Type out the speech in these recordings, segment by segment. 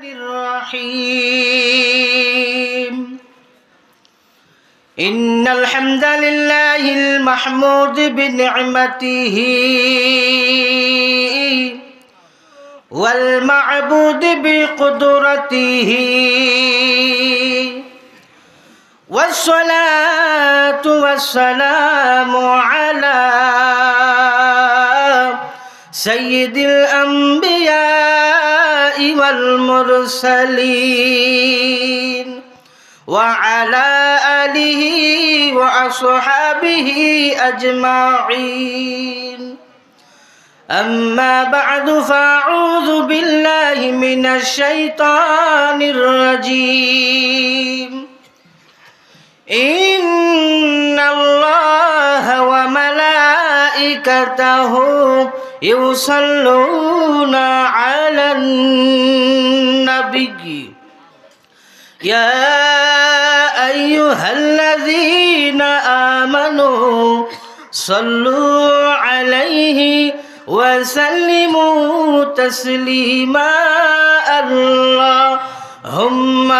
الرحيم إن الحمد لله المحمود بنعمته والمعبود بقدرته والصلاة والسلام على سيد الأنبياء والمرسلين وعلى آله وأصحابه أجمعين أما بعد فأعوذ بالله من الشيطان الرجيم إن الله وملائكته يصلون على النبي يا أيها الذين آمنوا صلوا عليه وسلموا تسليما اللهم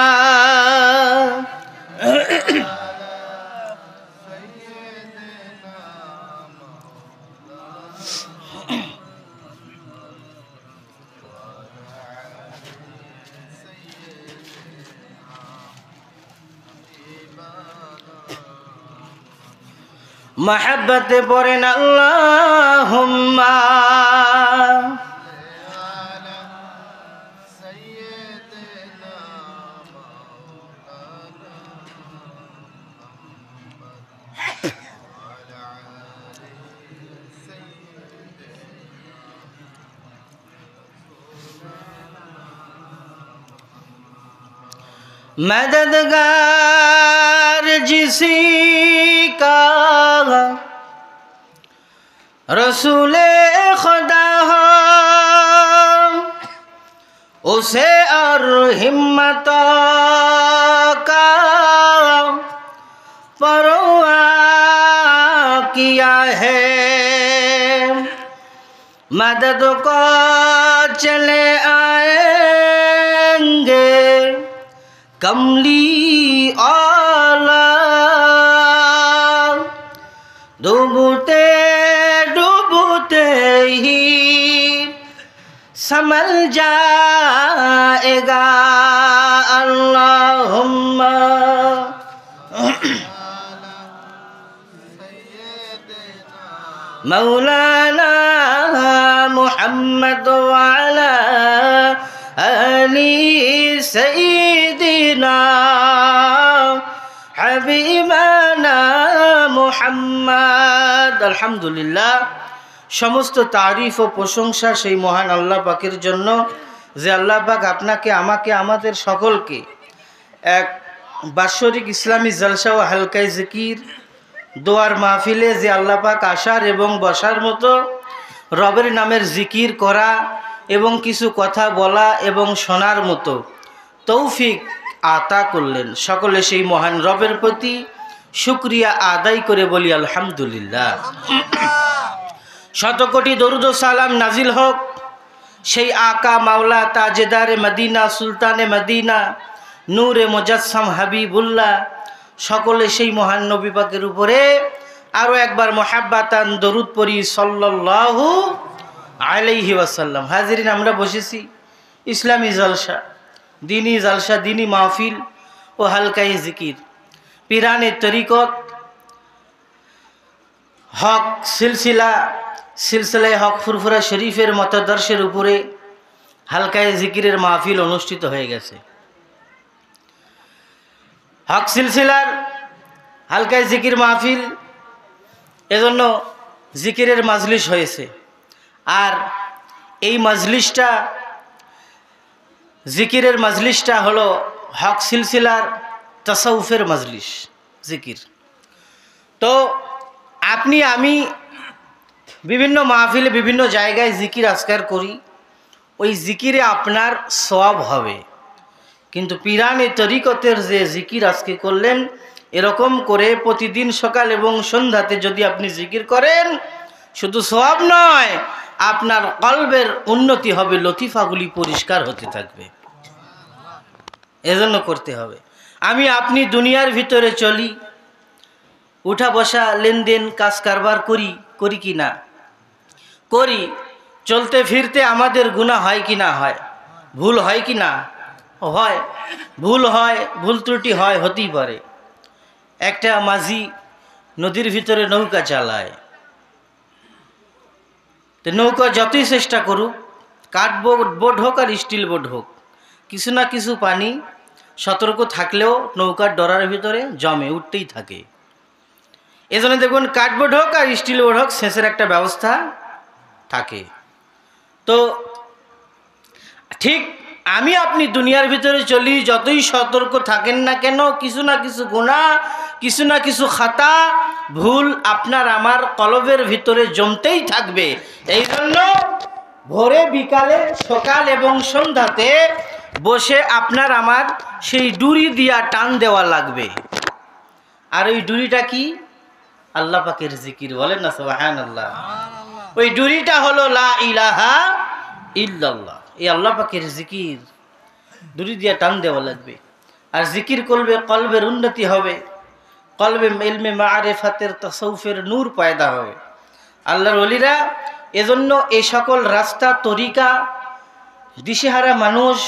محبت পড়েন আল্লাহুম্মা मददगार जिसी का रसूले खुदा हो उसे और हिम्मत का परवाह किया है मदद को चले आएंगे कमली आला डूबते डूबते ही संभल जाएगा अल्लाहुम्मा मौलाना मुहम्मद वाला अली सईदना हबीबाना मुहम्मद अल्हम्दुलिल्लाह समस्त तारीफ ও প্রশংসা সেই মহান আল্লাহ পাকের জন্য যে আল্লাহ পাক আপনাকে আমাকে আমাদের সকলকে এক বাৎসরিক ইসলামী জলসা ও হালকায়ে জিকির দোয়ার মাহফিলে যে আল্লাহ পাক আসার এবং বসার মতো রবের নামের জিকির করা এবং কিছু কথা বলা এবং শোনার মতো তৌফিক আতা করলেন সকলে সেই মহান রবের প্রতি শুকরিয়া আদায় করে বলি আলহামদুলিল্লাহ। শত কোটি দরুদ ও সালাম নাজিল হোক সেই আকা মাওলা তাজেদারে মদিনা সুলতানে মদিনা নূরে মুজাসসাম হাবিবুল্লাহ সকলে সেই মহান নবী পাকের উপরে আরও একবার মোহাব্বাতান দরুদ পড়ি সাল্লাল্লাহু আলাইহি ওয়াসাল্লাম। হাজিরিন, আমরা বসেছি ইসলামী জলসা, দিনী মাহফিল ও হালকায়ে জিকির পিরানে তরিকত হক সিলসিলায় হক ফুরফুরা শরীফের মতাদর্শের উপরে হালকায়ে জিকিরের মাহফিল অনুষ্ঠিত হয়ে গেছে। হক সিলসিলার হালকায়ে জিকির মাহফিল এজন্য জিকিরের মাজলিস হয়েছে। আর এই মাজলিসটা জিকিরের মাজলিসটা হলো হক সিলসিলার তাসাউফের মাজলিস জিকির। তো আপনি আমি বিভিন্ন মাহফিলে বিভিন্ন জায়গায় জিকির আজকার করি, ওই জিকিরে আপনার সওয়াব হবে, কিন্তু পিরানে তরিকতের যে জিকির আজকে করলেন এরকম করে প্রতিদিন সকাল এবং সন্ধ্যাতে যদি আপনি জিকির করেন শুধু সওয়াব নয়, আপনার কলবের উন্নতি হবে, লতিফাগুলি পরিষ্কার হতে থাকবে। এজন্য করতে হবে। আমি আপনি দুনিয়ার ভিতরে চলি, উঠা বসা লেনদেন কাজ কারবার করি কি না করি, চলতে ফিরতে আমাদের গুনাহ হয় কি না হয়, ভুল হয় কি না হয়, ভুল ত্রুটি হয়, হতেই পারে। একটা মাঝি নদীর ভিতরে নৌকা চালায়, তো নৌকা যতই চেষ্টা করুক, কাঠ বোট হোক আর স্টিল বোট হোক, কিছু না কিছু পানি সতর্ক থাকলেও নৌকার ডরার ভিতরে জমে উঠতেই থাকে। এজন্য দেখুন কাঠবোর্ড হোক আর স্টিল বোর্ড হোক, সেচের একটা ব্যবস্থা থাকে। তো ঠিক আমি আপনি দুনিয়ার ভিতরে চলি, যতই সতর্ক থাকেন না কেন, কিছু না কিছু গুনাহ, কিছু না কিছু খাতা ভুল আপনার আমার কলবের ভিতরে জমতেই থাকবে। এই জন্য ভোরে, বিকালে, সকাল এবং সন্ধ্যাতে বসে আপনার আমার সেই ডুরি দিয়া টান দেওয়া লাগবে। আর ওই ডুরিটা কি? আল্লাহ পাকের জিকির, বলেন না সুবহানাল্লাহ। ওই ডুরিটা হলো লা ইলাহা ইল্লাল্লাহ। এই আল্লাহ পাকের জিকির ডুরি দিয়া টান দেওয়া লাগবে। আর জিকির করবে, কলবের উন্নতি হবে, কলবে ইলমে মারিফাতের তাসাউফের নূর পয়দা হবে। আল্লাহর ওলিরা এজন্য এই সকল রাস্তা তরিকা দিশেহারা মানুষ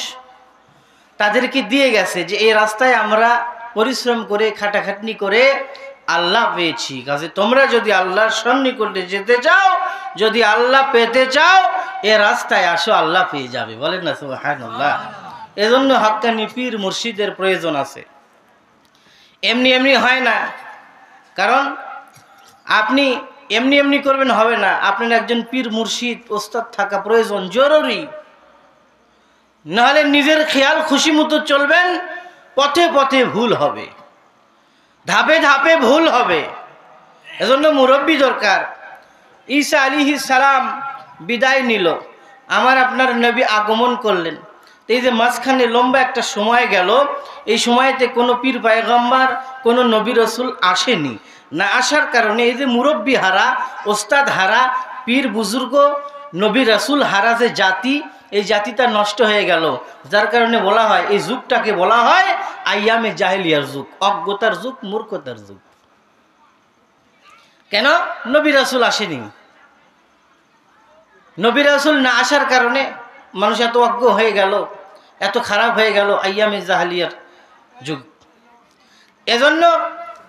তাদেরকে দিয়ে গেছে, যে এই রাস্তায় আমরা পরিশ্রম করে খাটাখাটনি করে আল্লাহ পেয়েছি। কাজে তোমরা যদি আল্লাহর সন্নিকটে যেতে চাও, যদি আল্লাহ পেতে চাও, এ রাস্তায় আসো, আল্লাহ পেয়ে যাবে, বলেন না সুবহানাল্লাহ। এজন্য হক্কানি পীর মুর্শিদের প্রয়োজন আছে। এমনি এমনি হয় না, কারণ আপনি এমনি এমনি করবেন হবে না, আপনার একজন পীর মুর্শিদ ওস্তাদ থাকা প্রয়োজন, জরুরি। নাহলে নিজের খেয়াল খুশি মতো চলবেন, পথে পথে ভুল হবে, ধাপে ধাপে ভুল হবে। এজন্য মুরব্বী দরকার। ঈসা আলাইহিস সালাম বিদায় নিল, আমার আপনার নবী আগমন করলেন। এই যে মাঝখানে লম্বা একটা সময় গেল, এই সময়তে কোনো পীর পয়গম্বর, কোনো নবী রসুল আসেনি। না আসার কারণে এই যে মুরব্বী হারা, ওস্তাদ হারা, পীর বুজুর্গ, নবী রসুল হারা যে জাতি, এই জাতিটা নষ্ট হয়ে গেল। যার কারণে বলা হয় এই যুগটাকে বলা হয় আইয়ামে জাহেলিয়ার যুগ, অজ্ঞতার যুগ, মূর্খতার যুগ। কেন? নবী রাসূল আসেনি। নবী রাসূল না আসার কারণে মানুষ এত অজ্ঞ হয়ে গেল, এত খারাপ হয়ে গেল, আইয়ামে জাহেলিয়ার যুগ। এজন্য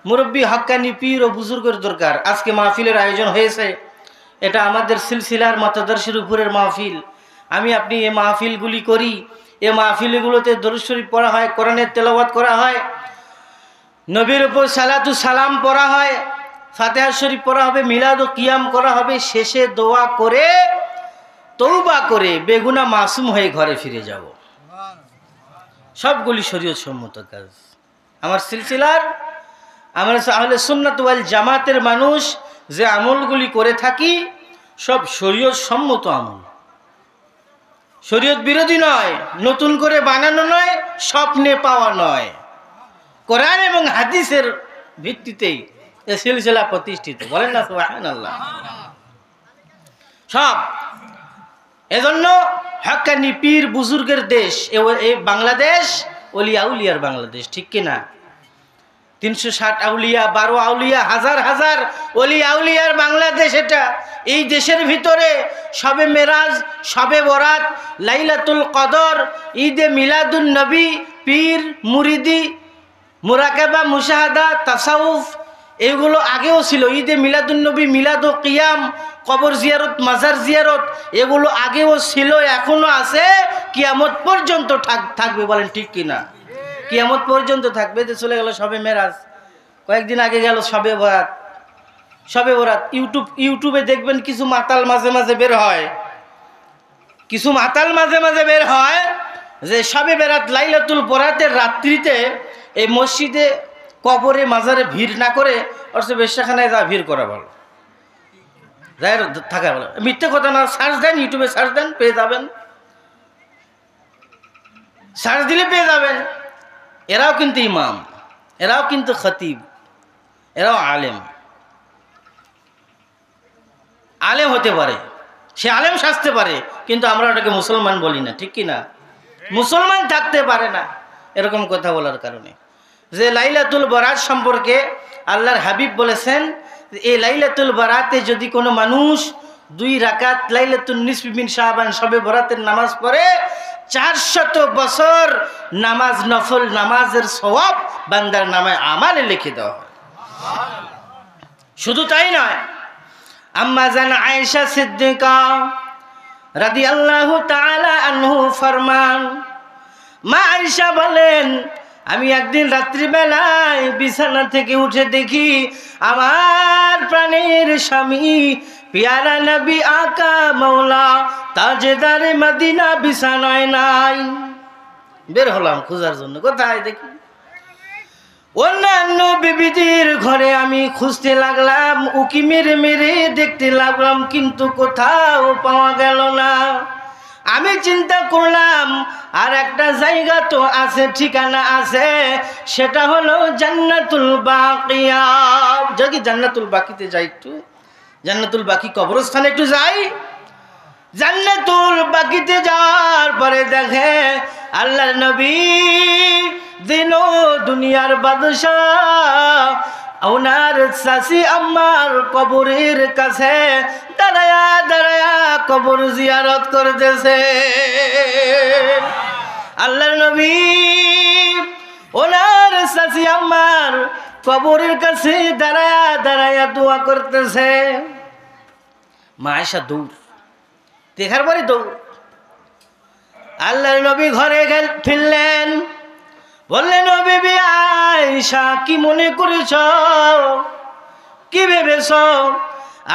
মুরব্বী হক্কানি পীর ও বুজুর্গের দরকার। আজকে মাহফিলের আয়োজন হয়েছে, এটা আমাদের সিলসিলার মতাদর্শের উপরের মাহফিল। আমি আপনি এই মাহফিলগুলি করি, এই মাহফিলগুলোতে দরুদ শরীফ পড়া হয়, কোরআনের তেলাওয়াত করা হয়, নবীর উপর সালাতু সালাম পড়া হয়, ফাতিহা শরীফ পড়া হবে, মিলাদ ও কিয়াম করা হবে, শেষে দোয়া করে তওবা করে বেগুনা মাসুম হয়ে ঘরে ফিরে যাব। সবগুলি শরীয়ত সম্মত কাজ। আমার সিলসিলার, আমরা আহলে সুন্নাত ওয়াল জামাতের মানুষ যে আমলগুলি করে থাকি, সব শরীয়ত সম্মত আমল, শরীয়ত বিরোধী নয়, নতুন করে বানানো নয়, স্বপ্নে পাওয়া নয়, কোরআন এবং হাদিসের ভিত্তিতেই এই সিলসিলা প্রতিষ্ঠিত, বলেন না সুবহানাল্লাহ। সব এজন্য হক্কানি পীর বুজুর্গের দেশ এই বাংলাদেশ, ওলিয়া উলিয়ার বাংলাদেশ, ঠিক কিনা? 360 আউলিয়া, 12 আউলিয়া, হাজার হাজার ওলিয়া আউলিয়ার বাংলাদেশ এটা। এই দেশের ভিতরে শবে মেরাজ, শবে বরাত, লাইলাতুল কদর, ঈদে মিলাদুন নবী, পীর মুরিদি, মুরাকাবা, মুশাহাদা, তাসাউফ, এগুলো আগেও ছিল। ঈদে মিলাদুন নবী, মিলাদ ও কিয়াম, কবর জিয়ারত, মাজার জিয়ারত, এগুলো আগেও ছিল, এখনো আছে, কিয়ামত পর্যন্ত থাকবে, বলেন ঠিক কিনা? কিয়ামত পর্যন্ত থাকবে। যে চলে গেল শবে মেরাজ, কয়েকদিন আগে গেল শবে বরাত। শবে বরাত ইউটিউবে দেখবেন কিছু মাতাল মাঝে মাঝে বের হয়, কিছু মাতাল মাঝে মাঝে বের হয় যে শবে বেরাত, লাইলাতুল বরাতের রাত্রিতে এই মসজিদে, কবরে, মাজারে ভিড় না করে অথচ বেশ্যাখানায় যা ভিড় করা ভালো, যাই থাকা ভালো। মিথ্যে কথা না, সার্চ দেন, ইউটিউবে সার্চ দেন, পেয়ে যাবেন, সার্চ দিলে পেয়ে যাবেন। এরাও কিন্তু ইমাম, এরাও কিন্তু খতিব, এরাও আলেম, আলেম হতে পারে, সে আলেম সাজতে পারে, কিন্তু আমরা ওটাকে মুসলমান বলি না, ঠিক কি না? মুসলমান থাকতে পারে না, এরকম কথা বলার কারণে। যে লাইলাতুল বরাত সম্পর্কে আল্লাহর হাবিব বলেছেন, এই লাইলাতুল বরাতে যদি কোনো মানুষ 2 রাকাত লাইলাতুন নিসফি মিন শাবান শবে বরাতের নামাজ পড়ে, 400 বছর নামাজ, নফল নামাজের সওয়াব বান্দার নামায় আমালে লিখে দেওয়া হয়। শুধু তাই নয়, আম্মা জান আয়েশা সিদ্দিকা রাদিয়াল্লাহু তাআলা আনহু ফরমান, মা আয়েশা বলেন, আমি একদিন রাত্রিবেলায় বিছানা থেকে উঠে দেখি আমার প্রাণের স্বামী পিয়ারা নবী আকা মৌলা তাজদারে মদিনা বিছানায় নাই। বের হলাম খোঁজার জন্য, কোথায় দেখি। অন্যান্য বিবিদের ঘরে আমি খুঁজতে লাগলাম, উকি মেরে মেরে দেখতে লাগলাম, কিন্তু কোথাও পাওয়া গেল না। আমি চিন্তা করলাম আর একটা জায়গা তো আছে, ঠিকানা আছে, সেটা হলো জান্নাতুল বাকিয়া। যদি জান্নাতুল বাকিতে যাই, একটু জান্নাতুল বাকি কবরস্থানে একটু যাই। জান্নাতুল বাকিতে যাওয়ার পরে দেখে আল্লাহর নবী দিনো দুনিয়ার বাদশাহ ওনার চাচি আম্মার কবরের কাছে দাঁড়ায়া দাঁড়ায়া কবর জিয়ারত করতেছে। আল্লাহর নবী ওনার চাচি আম্মার কবরের কাছে দাঁড়ায়া দাঁড়ায়া দোয়া করতেছে। মা আয়েশা দৌড়, দেখার পরে দৌড়। আল্লাহর নবী ঘরে ফিরলেন, বললেন, ও বিবি আয়েশা, কি মনে করেছ, কি ভেবেছ?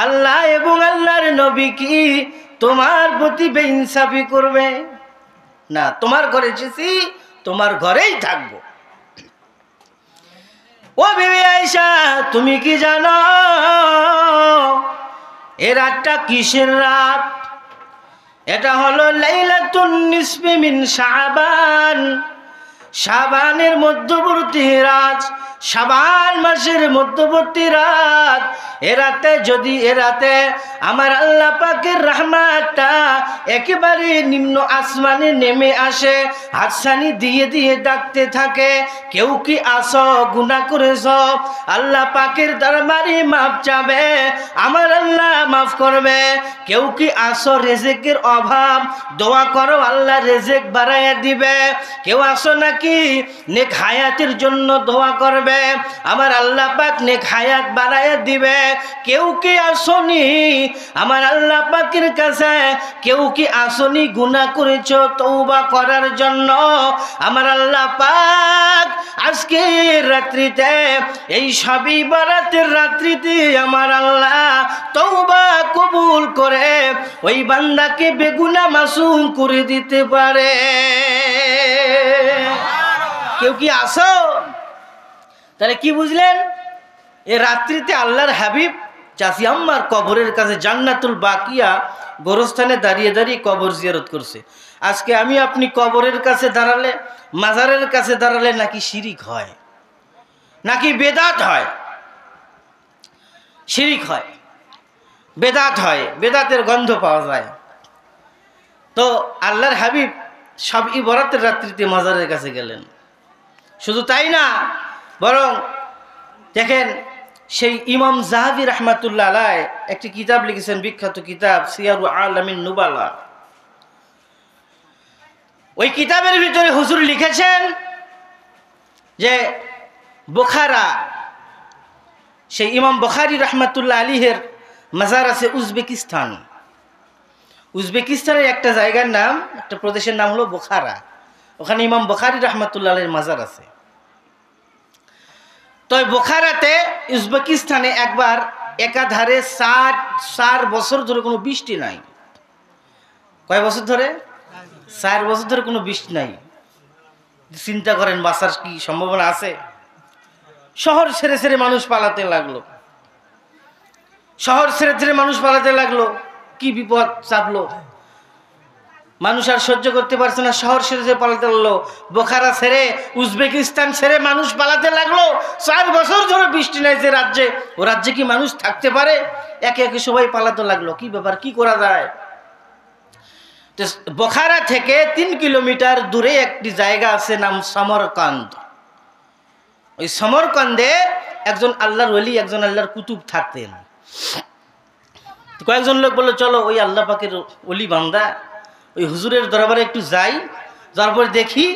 আল্লাহ এবং আল্লাহর নবী কি তোমার প্রতি বেইনসাফি করবে? না, তোমার ঘরে এসেছি, তোমার ঘরেই থাকবো। ও বিবি আয়েশা, তুমি কি জানো এ রাতটা কিসের রাত? এটা হলো লাইলাতুন নিসফি মিন শাবান, শাবানের মধ্যবর্তী রাত, শাবান মাসের মধ্যবর্তী রাত। এ রাতে আমার আল্লাহ পাকের রহমতটা একেবারে নিম্ন আসমানে নেমে আসে, হাতছানি দিয়ে দিয়ে ডাকতে থাকে, কেউ কি আসো, গুনাহ করেছ, আল্লাহ পাকের দরবারে মাফ চাবে, আমার আল্লাহ মাফ করবে। কেউ কি আসো, রিজিকের অভাব, দোয়া করো, আল্লাহ রিজিক বাড়াইয়া দিবে। কেউ আসো নাকি নেক হায়াতের জন্য দোয়া করবে, আমার আল্লাহ পাক নেক হায়াত বাড়াইয়া দিবে। কেউ কি আসনি আমার আল্লাহ পাকের কাছে, কেউ কি আসনি গুনাহ করেছো তওবা করার জন্য, আমার আল্লাহ পাক আজকের রাত্রিতে, এই শবে বরাতের রাত্রিতে আমার আল্লাহ তওবা কবুল করে ওই বান্দাকে বেগুনাহ মাসুম করে দিতে পারে। কেউ কি আসো? তাহলে কি বুঝলেন? এ রাত্রিতে আল্লাহর হাবিব চাচি আম্মার কবরের কাছে জান্নাতুল বাকিয়া গোরস্থানে দাঁড়িয়ে দাঁড়িয়ে কবর জিয়ারত করছে। আজকে আমি আপনি কবরের কাছে দাঁড়ালে, মাজারের কাছে দাঁড়ালে নাকি শিরিক হয়, নাকি বেদাত হয়? শিরিক হয়, বেদাত হয়, বেদাতের গন্ধ পাওয়া যায়। তো আল্লাহর হাবিব শবে বরাতের রাত্রিতে মাজারের কাছে গেলেন। শুধু তাই না, বরং দেখেন সেই ইমাম যাহাবী রাহমাতুল্লাহ আলাইহি একটি কিতাব লিখেছেন, বিখ্যাত কিতাব সিয়ারু আলামিন নুবালা। ওই কিতাবের ভিতরে হুজুর লিখেছেন যে বুখারা, সেই ইমাম বুখারী রাহমাতুল্লাহ আলাইহির মাজার আছে উজবেকিস্তান। উজবেকিস্তানের একটা জায়গার নাম, একটা প্রদেশের নাম হলো বুখারা। ওখানে ইমাম বুখারী রাহমাতুল্লাহ আলাইহির মাজার আছে। তো বুখারাতে, উজবেকিস্তানে একবার একাধারে 4 বছর ধরে কোনো বৃষ্টি নাই। কয় বছর ধরে? 4 বছর ধরে কোনো বৃষ্টি নাই। চিন্তা করেন বাঁচার কি সম্ভাবনা আছে? শহর ছেড়ে ছেড়ে মানুষ পালাতে লাগলো, শহর ছেড়ে ছেড়ে মানুষ পালাতে লাগলো। কি বিপদ চাপলো, মানুষ আর সহ্য করতে পারছে না, শহর ছেড়ে ছেড়ে পালাতে লাগলো। বোখারা ছেড়ে, উজবেকিস্তান ছেড়ে মানুষ পালাতে লাগলো। 4 বছর ধরে বৃষ্টি নাই যে রাজ্যে, ও রাজ্যে কি মানুষ থাকতে পারে? একে একে সবাই পালাতে লাগলো। কি ব্যাপার, কি করা যায়? বোখারা থেকে 3 কিলোমিটার দূরে একটি জায়গা আছে, নাম সমরকান্দ। ওই সমরকান্দে একজন আল্লাহর ওলি, একজন আল্লাহর কুতুব থাকতেন। কয়েকজন লোক বললো চলো ওই আল্লাহ পাকের ওলি বান্দা ওই হুজুরের দরবারে একটু যাই, যাওয়ার পর দেখি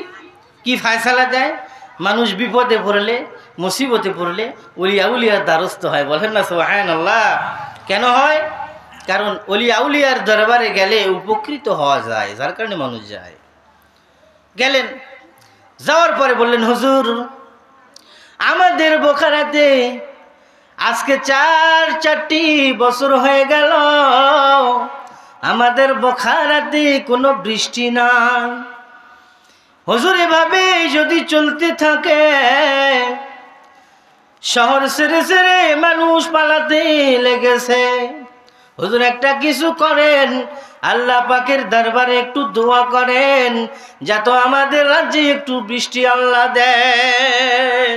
কি ফায়সালা দেয়। মানুষ বিপদে পড়লে, মুসিবতে পড়লে ওলি আউলিয়ার দ্বারস্থ হয়। বলেন না সুবহানাল্লাহ। কেন হয়? কারণ ওলি আউলিয়ার দরবারে গেলে উপকৃত হওয়া যায়, যার কারণে মানুষ যায়। গেলেন, যাওয়ার পরে বললেন হুজুর আমাদের বোখারাতে আজকে 4টি বছর হয়ে গেল, আমাদের বোখারাতে কোনো বৃষ্টি নাই। হুজুর এভাবে যদি চলতে থাকে শহর ছেড়ে ছেড়ে মানুষ পালাতে লেগেছে। হুজুর একটা কিছু করেন, আল্লাহ পাকের দরবারে একটু দোয়া করেন যাতে আমাদের রাজ্যে একটু বৃষ্টি আল্লাহ দেয়।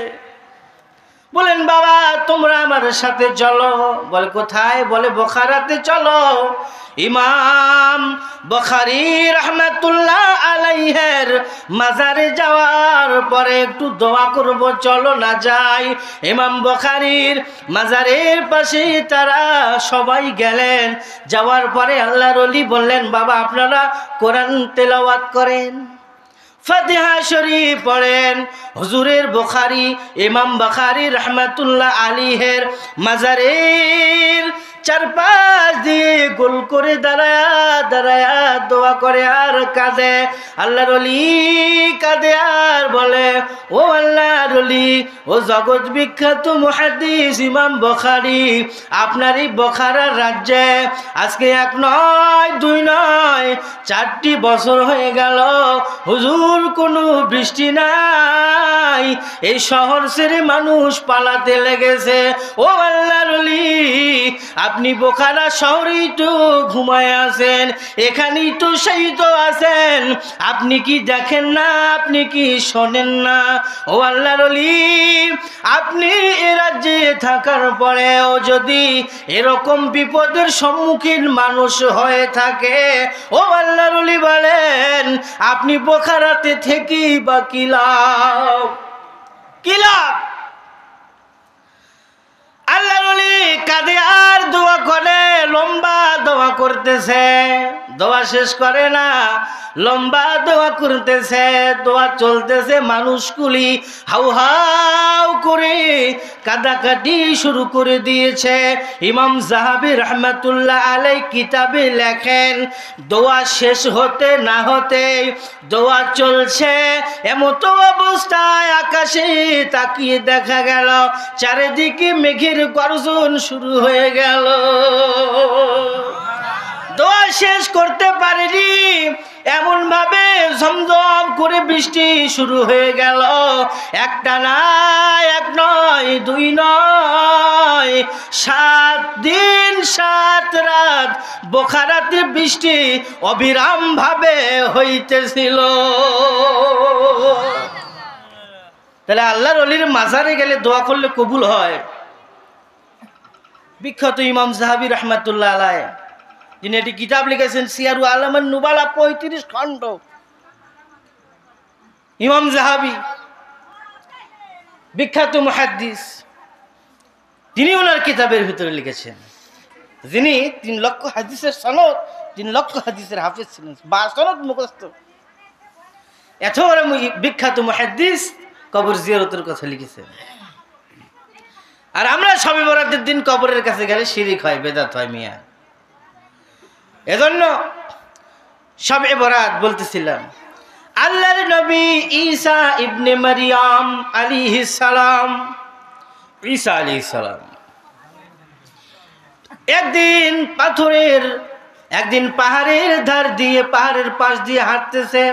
বলেন বাবা তোমরা আমার সাথে চলো। বলে কোথায়? বলে বোখারাতে চলো। ইমাম বুখারী রাহমাতুল্লাহ আলাইহির মাজারে যাওয়ার পরে একটু দোয়া করব, চলো না যাই। ইমাম বুখারীর মাজারের পাশে তারা সবাই গেলেন। যাওয়ার পরে আল্লাহর ওলি বললেন বাবা আপনারা কোরআন তেলাওয়াত করেন, ফাতিহা শরীফ পড়েন। হুজুরের বুখারী ইমাম বুখারী রাহমাতুল্লাহ আলাইহির মাজারের চারপাশ দিয়ে গোল করে দাঁড়ায়া দাঁড়ায়া দোয়া করে আর কাঁদে। আল্লাহর ওলি কাঁদে আর বলে ও আল্লাহর ওলি, ও জগৎ বিখ্যাত মুহাদ্দিস ইমাম বুখারী, আপনারই বোখারার রাজ্যে আজকে 1 নয় 2 নয় 4টি বছর হয়ে গেল হুজুর কোনো বৃষ্টি নাই, এই শহর ছেড়ে মানুষ পালাতে লেগেছে। ও আল্লাহর ওলি আপনি বোখারা শহরেই তো ঘুমায় আছেন, এখানেই তো শহীদ আছেন, আপনি কি দেখেন না? আপনি কি শোনেন না? ও আল্লাহর ওলি আপনি এ রাজ্যে থাকার পরেও যদি এরকম বিপদের সম্মুখীন মানুষ হয়ে থাকে, ও আল্লাহর ওলি বলেন আপনি বোখারাতে থেকেই বা কি লাভ? কি লাভ? আল্লাহর ওলি কাঁদে আর দোয়া করে, লম্বা দোয়া করতেছে, দোয়া শেষ করে না, লম্বা দোয়া করতেছে, দোয়া চলতেছে। মানুষগুলি হাউ হাউ করে কাঁদাকাটি শুরু করে দিয়েছে। ইমাম যাহাবী রাহমাতুল্লাহ আলাইহি কিতাবে লেখেন দোয়া শেষ হতে না হতে দোয়া চলছে, এমত অবস্থায় আকাশে তাকিয়ে দেখা গেল চারিদিকে মেঘের গর্জন শুরু হয়ে গেল। দোয়া শেষ করতে পারেনি, এমন ভাবে ঝমঝম করে বৃষ্টি শুরু হয়ে গেল। একটা না 1 নয় 2 নয় 7 দিন 7 রাত বোখারাতে বৃষ্টি অবিরাম ভাবে হইতেছিল। তাহলে আল্লাহর ওলির মাজারে গেলে দোয়া করলে কবুল হয়। বিখ্যাত ইমাম যাহাবী রাহমাতুল্লাহ আলাইহি যিনি একটি কিতাব লিখেছেন সিয়ারু আলামান নুবালা 35 খণ্ড, ইমাম যাহাবী বিখ্যাত মুহাদ্দিস, তিনি ওনার কিতাবের ভিতরে লিখেছেন, যিনি 3 লক্ষ হাদিসের সনদ 3 লক্ষ হাদিসের হাফেজ ছিলেন, বা সনদ মুখস্থ। এত বড় বিখ্যাত মুহাদ্দিস কবর জিয়ারতের কথা লিখেছেন। আর আমরা শবে বরাতের দিন কবরের কাছে গেলে শিরিক হয়, বেদাত হয় মিয়া। এজন্য শবে বরাত বলতেছিলাম আল্লাহর নবী ঈসা ইবনে মারইয়াম আলাইহিস সালাম, ঈসা আলাইহিস সালাম একদিন পাহাড়ের ধার দিয়ে, পাহাড়ের পাশ দিয়ে হাঁটতেছে,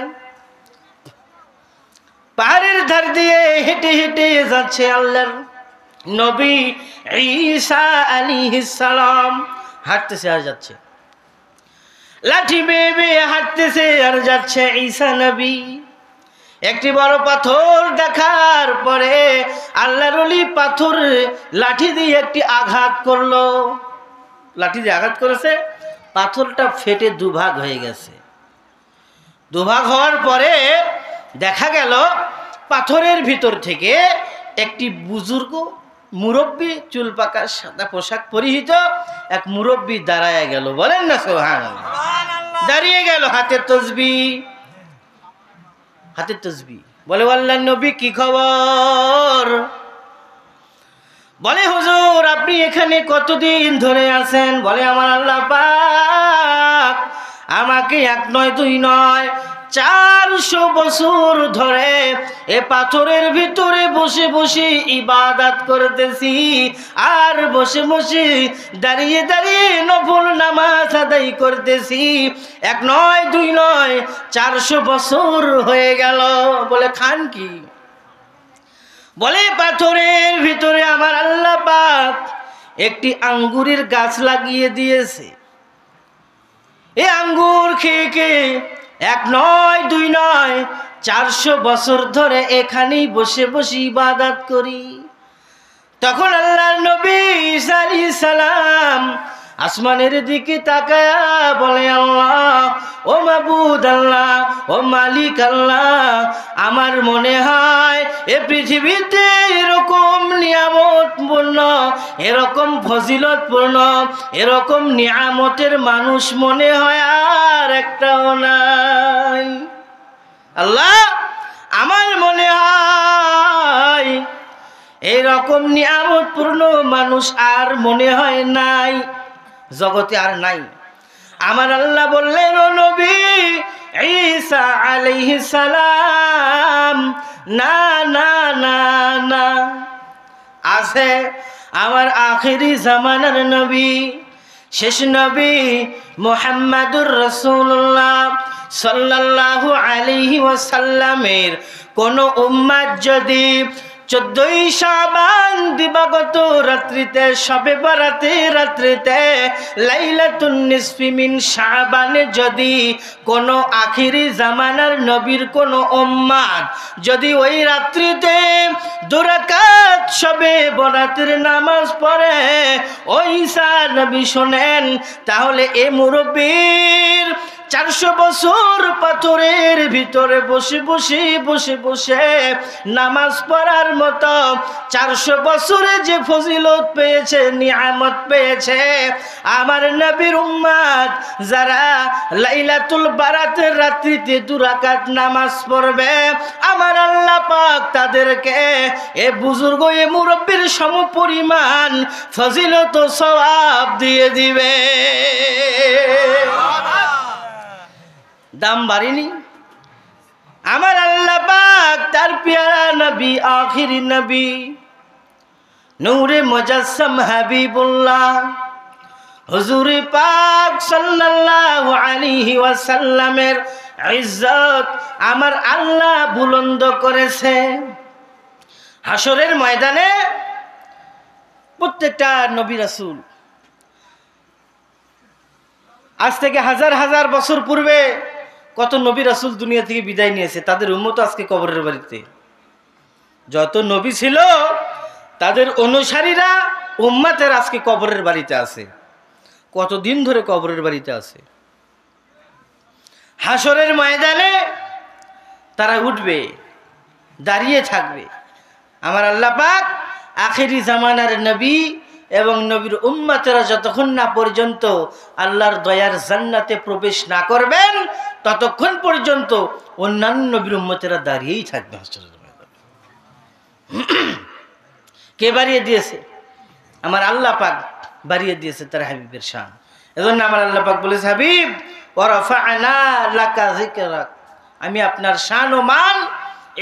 পাহাড়ের ধার দিয়ে হেঁটে হেঁটে যাচ্ছে আল্লাহর নবী ঈসা আলাইহিস সালাম, হাঁটতেছে আর যাচ্ছে, লাঠি বেয়ে বেয়ে হাঁটতেছে আর যাচ্ছে ঈসা নবী। একটি বড় পাথর দেখার পরে আল্লাহর ওলি পাথর লাঠি দিয়ে একটি আঘাত করলো, লাঠি দিয়ে আঘাত করেছে, পাথরটা ফেটে 2 ভাগ হয়ে গেছে। দুভাগ হওয়ার পরে দেখা গেল পাথরের ভিতর থেকে একটি বুজুর্গ মুরব্বী, চুল পাকা সাদা পোশাক পরিহিত এক মুরব্বী দাঁড়ায় গেল। বলেন না সুবহানাল্লাহ। দাঁড়িয়ে গেল, হাতের তসবিহ। বলে আল্লাহর নবী কি খবর? বলে হুজুর আপনি এখানে কতদিন ধরে আছেন? বলে আমার আল্লাহ পাক আমাকে 1 নয় 2 নয় 400 বছর ধরে এ পাথরের ভিতরে বসে বসে ইবাদত করতেছি, আর বসে বসে দাঁড়িয়ে দাঁড়িয়ে নফল নামাজ আদায় করতেছি। 1 নয় 2 নয় 400 বছর হয়ে গেল। বলে খান কি? বলে পাথরের ভিতরে আমার আল্লাহ পাক একটি আঙ্গুরের গাছ লাগিয়ে দিয়েছে। এই আঙ্গুর খেয়ে খেয়ে 1 নয় 2 নয় 400 বছর ধরে এখানেই বসে বসে ইবাদত করি। তখন আল্লাহর নবী ঈসা আলাইহিস সালাম আসমানের দিকে তাকায়া বলে আল্লাহ, ও মাবুদ আল্লাহ, ও মালিক আল্লাহ, আমার মনে হয় এ পৃথিবীতে এরকম নিয়ামতপূর্ণ, এরকম ফজিলতপূর্ণ, এরকম নিয়ামতের মানুষ মনে হয় আর একটাও নাই। আল্লাহ আমার মনে হয় এইরকম নিয়ামতপূর্ণ মানুষ আর মনে হয় নাই, জগতে আর নাই। আমার আল্লাহ বললেন ও নবী ঈসা আলাইহিস সালাম, না না না না, আছে আমার আখিরি জামানার নবী, শেষ নবী মুহাম্মাদুর রাসূলুল্লাহ সাল্লাল্লাহু আলাইহি ওয়াসাল্লামের কোন উম্মত যদি 14ই শাবান দিবাগত রাত্রিতে, শবে বরাতে রাত্রিতে, লাইলাতুন নিসফি মিন শাবানে যদি কোন আখিরি জামানার নবীর কোন উম্মত যদি ওই রাত্রিতে 2 রাকাত শবে বরাতের নামাজ পড়ে, ওই ঈসা নবী শোনেন, তাহলে এ মুরব্বির 400 বছর পাথরের ভিতরে বসে বসে বসে বসে নামাজ পড়ার মতো 400 বছরে যে ফজিলত পেয়েছে, নিয়ামত পেয়েছে, আমার নবীর উম্মত যারা লাইলাতুল বারাতের রাত্রিতে 2 রাকাত নামাজ পড়বে, আমার আল্লাহ পাক তাদেরকে এ বুজুর্গ, এ মুরব্বির সমপরিমাণ ফজিলত ও সওয়াব দিয়ে দিবে। দাম বাড়েনি? আমার আল্লাহ পাক তার প্যারা নবী, আখিরি নবী, নূরে মুজাসসাম হাবিবুল্লাহ হুজুর পাক সাল্লাল্লাহু আলাইহি ওয়াসাল্লামের ইজ্জত আমার আল্লাহ বুলন্দ করেছে। হাসরের ময়দানে প্রত্যেকটা নবী রাসূল আজ থেকে হাজার হাজার বছর পূর্বে কত নবী রাসূল দুনিয়া থেকে বিদায় নিয়েছে, তাদের উম্মত আজকে কবরের বাড়িতে। যত নবী ছিল তাদের অনুসারীরা, উম্মতের আজকে কবরের বাড়িতে আছে। কতদিন ধরে কবরের বাড়িতে আছে? হাসরের ময়দানে তারা উঠবে, দাঁড়িয়ে থাকবে। আমার আল্লাহ পাক আখিরি জামানার নবী এবং নবীর উম্মতেরা যতক্ষণ না পর্যন্ত আল্লাহর দয়ার জান্নাতে প্রবেশ না করবেন, ততক্ষণ পর্যন্ত অন্যান্য নবীর উম্মতেরা দাঁড়িয়েই থাকবে হাসরের ময়দানে। কে বাড়িয়ে দিয়েছে? আমার আল্লাহ পাক বাড়িয়ে দিয়েছে তার হাবিবের শান। এজন্য আমার আল্লাহ পাক বলেছে, হাবিব ওয়া রাফা'না লাকা যিকরাক, আমি আপনার শান ও মান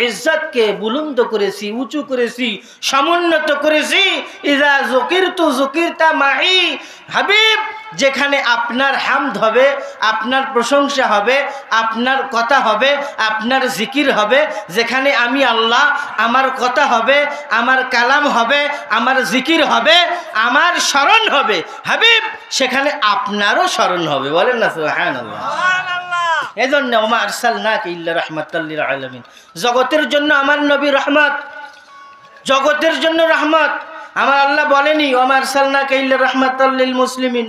ইজ্জতকে বুলন্দ করেছি, উঁচু করেছি, সমুন্নত করেছি। ইযা যুকিরতু যুকিরতা মাই, হাবিব যেখানে আপনার হামদ হবে, আপনার প্রশংসা হবে, আপনার কথা হবে, আপনার জিকির হবে, যেখানে আমি আল্লাহ, আমার কথা হবে, আমার কালাম হবে, আমার জিকির হবে, আমার স্মরণ হবে, হাবিব সেখানে আপনারও স্মরণ হবে। বলেন না সুবহানাল্লাহ। এজন্য ওমা আরসালনাকা ইল্লা রাহমাতাল লিল আলামিন, জগতের জন্য আমার নবী রহমত, জগতের জন্য রহমত। আমার আল্লাহ বলেনি ওমা আরসালনাকা ইল্লা রাহমাতাল লিল মুসলিমিন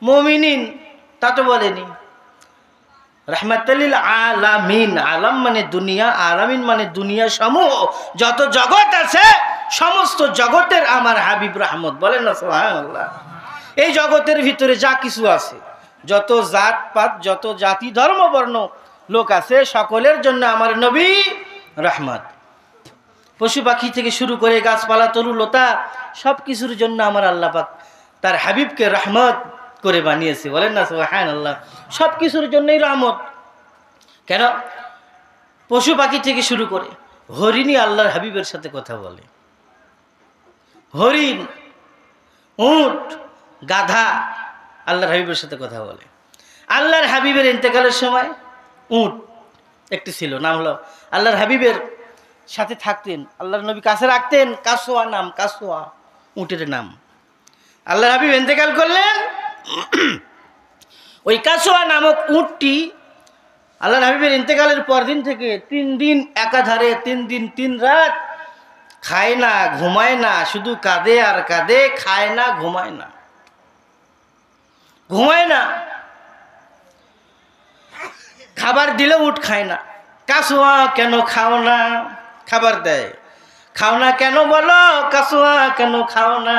মুমিনিন, তা তো বলেনি। রাহমাতাল্লিল আলামিন। আলাম মানে দুনিয়া, আলামিন মানে দুনিয়া সমূহ, যত জগৎ আছে সমস্ত জগতের আমার হাবিব রহমত। বলেন না সুবহানাল্লাহ। এই জগতের ভিতরে যা কিছু আছে, যত জাত পাত, যত জাতি ধর্ম বর্ণ লোক আছে, সকলের জন্য আমার নবী রহমত। পশু পাখি থেকে শুরু করে গাছপালা তরুলতা সব কিছুর জন্য আমার আল্লাহ পাক তার হাবিবকে রহমত করে বানিয়েছে। বলেন না সুবহানাল্লাহ। সব কিছুর জন্যই রহমত। কেন? পশু পাখি থেকে শুরু করে হরিণী আল্লাহর হাবিবের সাথে কথা বলে, হরিণ, উট, গাধা আল্লাহর হাবিবের সাথে কথা বলে। আল্লাহর হাবিবের ইন্তেকালের সময় উট একটি ছিল, নাম হলো আল্লাহর হাবিবের সাথে থাকতেন, আল্লাহর নবী কাছে রাখতেন, কাসোয়া নাম, কাসোয়া উটের নাম। আল্লাহর হাবিব ইন্তেকাল করলেন, ওই কাসোয়া নামক উটটি আল্লাহর হাবিবের ইন্তেকালের পর দিন থেকে 3 দিন একাধারে, 3 দিন 3 রাত খায় না, ঘুমায় না, শুধু কাঁদে আর কাঁদে, খায় না, ঘুমায় না, ঘুমায় না। খাবার দিলে উট খায় না। কাসোয়া কেন খাও না? খাবার দেয়, খাও না কেন বলো? কাসোয়া কেন খাও না?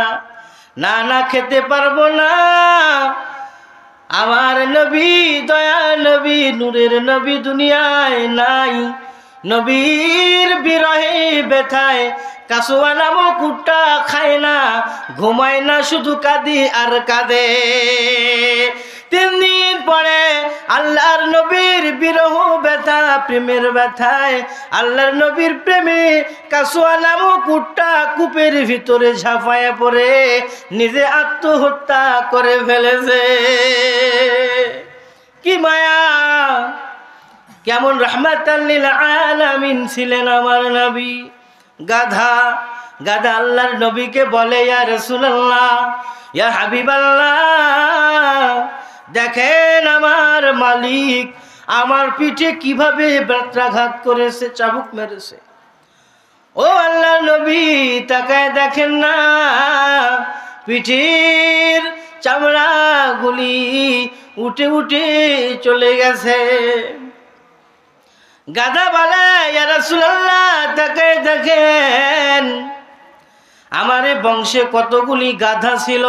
না না খেতে পারবো না, আমার নবী, দয়া নবী, নূরের নবী দুনিয়ায় নাই, নবীর বিরহে ব্যথায় কাসোয়া নামক উটটা খায় না, ঘুমায় না, শুধু কাঁদি আর কাঁদে। 3 দিন পরে আল্লাহর নবীর বিরহ ব্যথা, প্রেমের ব্যথায় আল্লাহর নবীর প্রেমে কাসোয়া নামক উটটা কূপের ভিতরে ঝাঁপায় পড়ে নিজে আত্মহত্যা করে ফেলেছে। কি মায়া, কেমন রাহমাতাল লিল আলামিন ছিলেন আমার নবী। গাধা, গাধা আল্লাহর নবীকে বলে, ইয়া রাসূলুল্লাহ, ইয়া হাবিবাল্লাহ, দেখেন আমার মালিক আমার পিঠে কিভাবে ব্যত্রাঘাত করেছে, চাবুক মেরেছে। ও আল্লাহর নবী, তাকায় দেখেন না, পিঠের চামড়াগুলি উঠে উঠে চলে গেছে। গাধা বলে, ইয়া রাসূলুল্লাহ, তাকায় দেখেন আমার বংশে কতগুলি গাধা ছিল,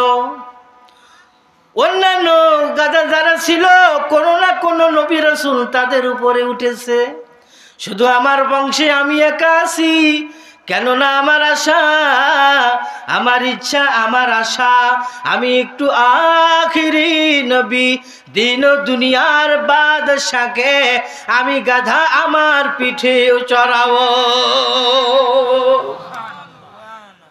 অন্যান্য গাধা যারা ছিল কোনো না কোনো নবী রাসূল তাদের উপরে উঠেছে, শুধু আমার বংশে আমি একা আছি। কেননা আমার আশা, আমার ইচ্ছা, আমার আশা আমি একটু আখিরি নবী, দিন দুনিয়ার বাদশাকে আমি গাধা আমার পিঠে চড়াবো।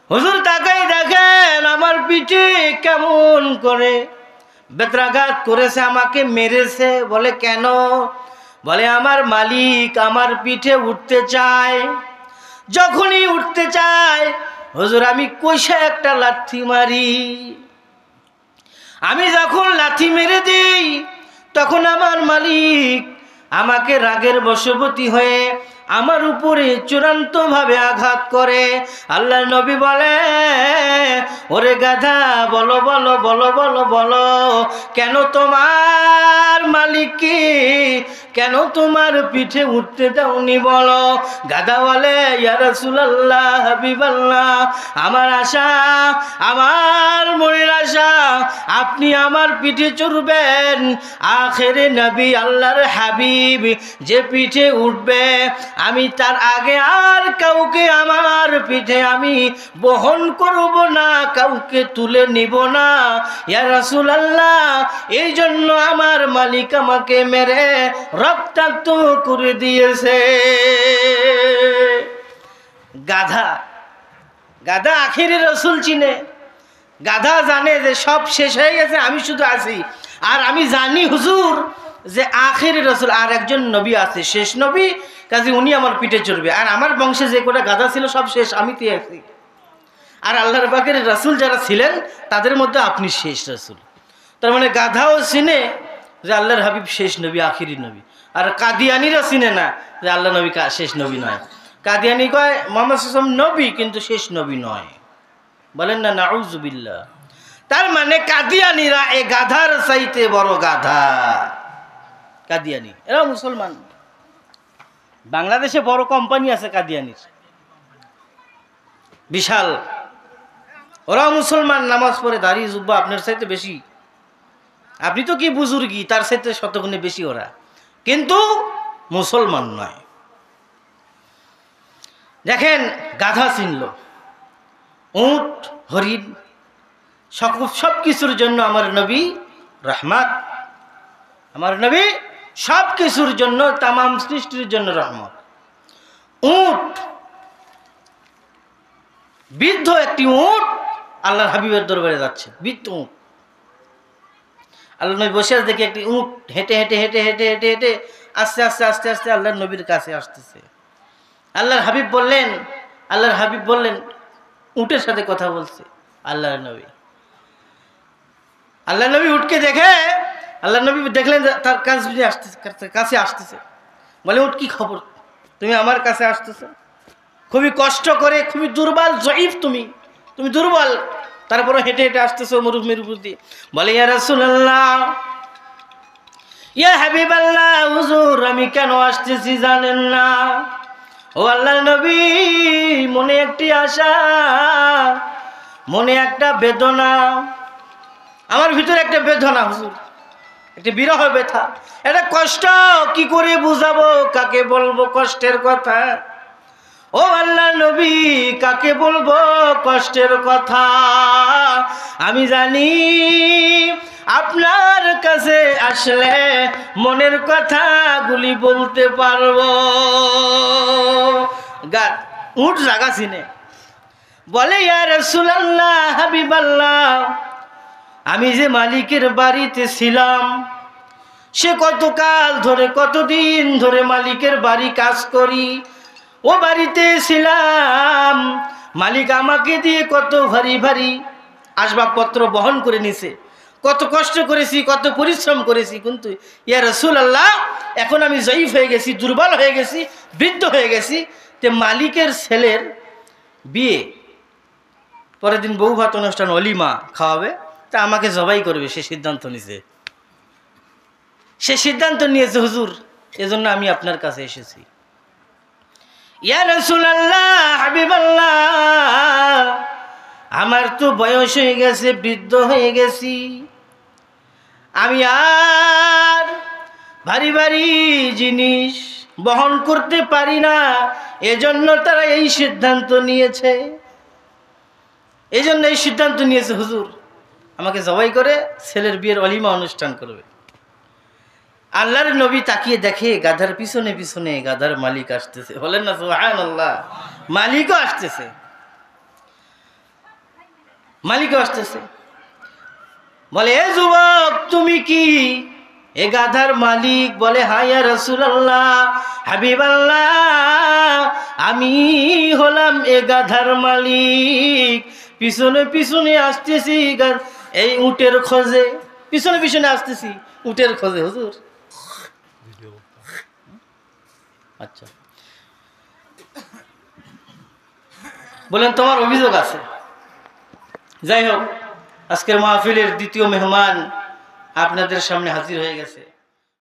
হুজুর তাকাই দেখেন আমার পিঠে কেমন করে বেত্রাঘাত করেছে, আমাকে মেরেছে। বলে কেন? বলে আমার মালিক আমার পিঠে উঠতে চায়, যখনই উঠতে চায় হুজুর আমি কইসা একটা লাথি মারি, আমি যখন লাথি মেরে দিই তখন আমার মালিক আমাকে রাগের বশবর্তী হয়ে আমার উপরে চূড়ান্তভাবে আঘাত করে। আল্লাহর নবী বলে, ওরে গাধা, বলো বলো বলো বলো বলো, কেন তোমার মালিককে, কেন তোমার পিঠে উঠতে দাওনি বলো। গাধা বলে, ইয়া রাসূলুল্লাহ, হাবিবাল্লাহ, আমার আশা, আমার মনের আশা আপনি আমার পিঠে চড়বেন, আখেরে নবী আল্লাহর হাবিব যে পিঠে উঠবে আমি তার আগে আর কাউকে আমার পিঠে আমি বহন করব না, কাউকে তুলে নিব না। ইয়া রাসূলুল্লাহ, এই জন্য আমার মালিক আমাকে মেরে রক্তাক্ত করে দিয়েছে। গাধা, গাধা আখিরি রাসূল চিনে। গাধা জানে যে সব শেষ হয়ে গেছে, আমি শুধু আছি। আর আমি জানি হুজুর যে আখিরি রাসূল আর একজন নবী আছে, শেষ নবী, কাজে উনি আমার পিঠে চড়বে। আর আমার বংশে যে কটা গাধা ছিল সব শেষ, আমি তো আছি। আর আল্লাহর পাকের রাসূল যারা ছিলেন তাদের মধ্যে আপনি শেষ রাসূল। তার মানে গাধাও চিনে যে আল্লাহর হাবিব শেষ নবী, আখিরি নবী। আর কাদিয়ানিরা চিনে না যে আল্লাহ নবী শেষ নবী নয়। কাদিয়ানি কয় মুহাম্মদ সাল্লাল্লাহু আলাইহি ওয়াসাল্লাম নবী কিন্তু শেষ নবী নয়। বলেন না নাউযুবিল্লাহ। তার মানে কাদিয়ানিরা এ গাধার চাইতে বড় গাধা। কাদিয়ানি, এরা মুসলমান। বাংলাদেশে বড় কোম্পানি আছে কাদিয়ানির, বিশাল। ওরা মুসলমান, নামাজ পড়ে, দাড়ি জুব্বা আপনার চাইতে বেশি। আপনি তো কি বুজুর্গি, তার চাইতে শতগুণে বেশি ওরা, কিন্তু মুসলমান নয়। দেখেন, গাধা চিনল, উট, হরিণ, সব কিছুর জন্য আমার নবী রহমত। আমার নবী সব কিছুর জন্য, তামাম সৃষ্টির জন্য রহমত। উট, বৃদ্ধ একটি উট আল্লাহর হাবিবের দরবারে যাচ্ছে, বৃদ্ধ উট। আল্লাহ নবী বসে দেখে একটি উট হেঁটে হেঁটে হেঁটে হেঁটে হেঁটে হেঁটে আস্তে আস্তে আস্তে আস্তে আল্লাহর নবীর কাছে আসতেছে। আল্লাহর হাবিব বললেন, উটের সাথে কথা বলছে আল্লাহর নবী। আল্লাহ নবী উটকে দেখে, আল্লাহ নবী দেখলেন তার কাছে আসতেছে। বলে, উট কি খবর, তুমি আমার কাছে আসতেছো? খুবই কষ্ট করে, খুবই দুর্বল, জয়ীফ, তুমি দুর্বল, তারপরে হেঁটে হেঁটে আসতেছো মরুভূমির উপর দিয়ে। বলে, ইয়া রাসূলুল্লাহ, ইয়া হাবিবাল্লাহ, হুজুর আমি কেন আসতেছি জানেন না? ও আল্লাহর নবী, মনে একটি আশা, মনে একটা বেদনা, আমার ভিতরে একটা বেদনা হুজুর, একটা বিরহ ব্যথা, একটা কষ্ট, কি করে বুঝাবো, কাকে বলবো কষ্টের কথা? ও আল্লাহর নবী, কাকে বলবো কষ্টের কথা? আমি জানি আপনার কাছে আসলে মনের কথাগুলি বলতে পারবো। উঠ জাগা চিনে, বলে, ইয়া রাসূলুল্লাহ, হাবিবাল্লাহ, আমি যে মালিকের বাড়িতে ছিলাম, সে কতকাল ধরে, কতদিন ধরে মালিকের বাড়ি কাজ করি, ও বাড়িতে ছিলাম, মালিক আমাকে দিয়ে কত ভারী ভারী আসবাবপত্র বহন করে নিছে, কত কষ্ট করেছি, কত পরিশ্রম করেছি, কিন্তু ইয়া রাসূলুল্লাহ, এখন আমি জয়ীফ হয়ে গেছি, দুর্বল হয়ে গেছি, বৃদ্ধ হয়ে গেছি, তে মালিকের ছেলের বিয়ে, পরের দিন বউ ভাত অনুষ্ঠান, অলিমা খাওয়াবে, তা আমাকে জবাই করবে, সে সিদ্ধান্ত নিয়েছে হুজুর, এজন্য আমি আপনার কাছে এসেছি। ইয়া রাসূলুল্লাহ, হাবিবাল্লাহ, আমার তো বয়স হয়ে গেছে, বৃদ্ধ হয়ে গেছি, আমি আর ভারী ভারী জিনিস বহন করতে পারি না, এজন্য তারা এই সিদ্ধান্ত নিয়েছে, হুজুর আমাকে জবাই করে ছেলের বিয়ের অলিমা অনুষ্ঠান করবে। আল্লাহর নবী তাকিয়ে দেখে, গাধার পিছনে পিছনে গাধার মালিক আসতেছে। বলেন না সুবহানাল্লাহ, মালিকও আসতেছে। বলে, এ যুবক, তুমি কি এ গাধার মালিক? বলে, হ্যাঁ ইয়া রাসূলুল্লাহ, হাবিবাল্লাহ, আমি হলাম এ গাধার মালিক, পিছনে পিছনে আসতেছি এই উটের খোঁজে, পিছনে পিছনে আসতেছি উটের খোঁজে হুজুর। আচ্ছা, বলেন তোমার অভিযোগ আছে। যাই হোক, আজকের মাহফিলের দ্বিতীয় মেহমান আপনাদের সামনে হাজির হয়ে গেছে।